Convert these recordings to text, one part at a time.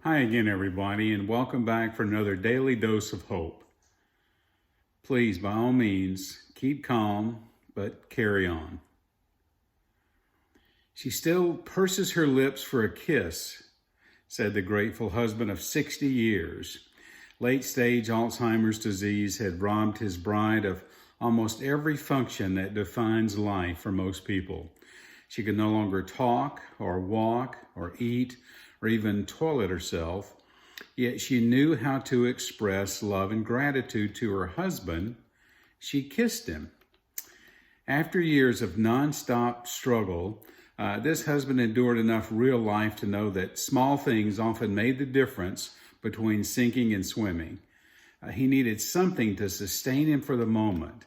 Hi again, everybody, and welcome back for another daily dose of hope. Please, by all means, keep calm, but carry on. She still purses her lips for a kiss, said the grateful husband of 60 years. Late-stage Alzheimer's disease had robbed his bride of almost every function that defines life for most people. She could no longer talk or walk or eat or even toilet herself, yet she knew how to express love and gratitude to her husband. She kissed him. After years of nonstop struggle, this husband endured enough real life to know that small things often made the difference between sinking and swimming. He needed something to sustain him for the moment.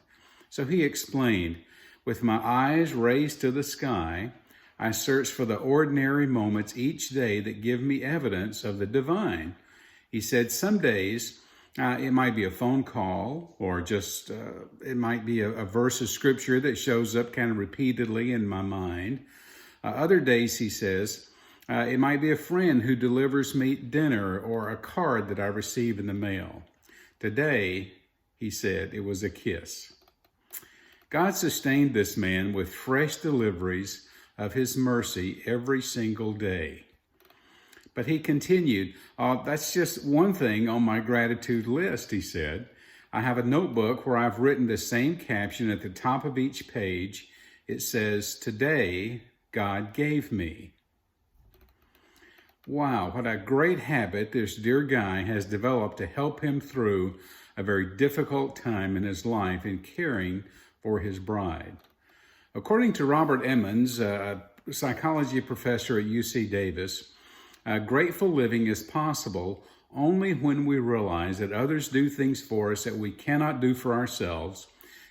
So he explained, "With my eyes raised to the sky, I search for the ordinary moments each day that give me evidence of the divine." He said, "Some days it might be a phone call, or just it might be a verse of scripture that shows up kind of repeatedly in my mind. Other days," he says, "it might be a friend who delivers me dinner or a card that I receive in the mail. Today," he said, "it was a kiss." God sustained this man with fresh deliveries of his mercy every single day. But he continued, "That's just one thing on my gratitude list," he said. "I have a notebook where I've written the same caption at the top of each page. It says, 'Today, God gave me.'" Wow, what a great habit this dear guy has developed to help him through a very difficult time in his life in caring for his bride. According to Robert Emmons, a psychology professor at UC Davis, grateful living is possible only when we realize that others do things for us that we cannot do for ourselves.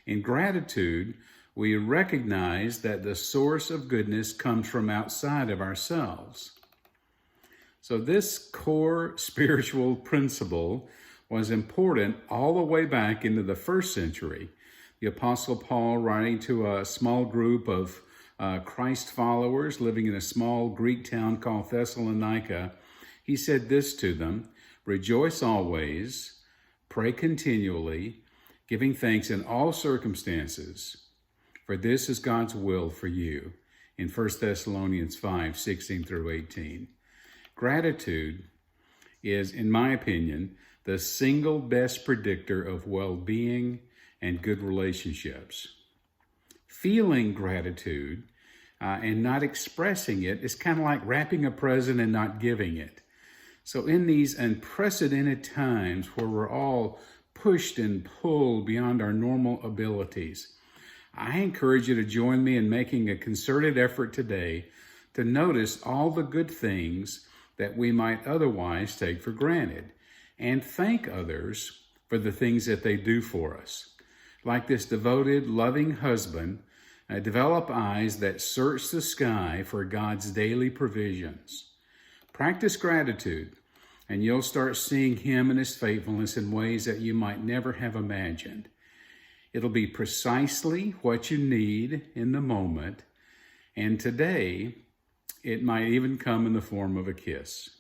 In gratitude, we recognize that the source of goodness comes from outside of ourselves. So this core spiritual principle was important all the way back into the first century. The Apostle Paul, writing to a small group of Christ followers living in a small Greek town called Thessalonica, he said this to them: "Rejoice always, pray continually, giving thanks in all circumstances, for this is God's will for you," in 1 Thessalonians 5:16 through 18. Gratitude is, in my opinion, the single best predictor of well-being and good relationships. Feeling gratitude and not expressing it is kind of like wrapping a present and not giving it. So in these unprecedented times where we're all pushed and pulled beyond our normal abilities, I encourage you to join me in making a concerted effort today to notice all the good things that we might otherwise take for granted and thank others for the things that they do for us. Like this devoted, loving husband, develop eyes that search the sky for God's daily provisions. Practice gratitude, and you'll start seeing Him and His faithfulness in ways that you might never have imagined. It'll be precisely what you need in the moment, and today, it might even come in the form of a kiss.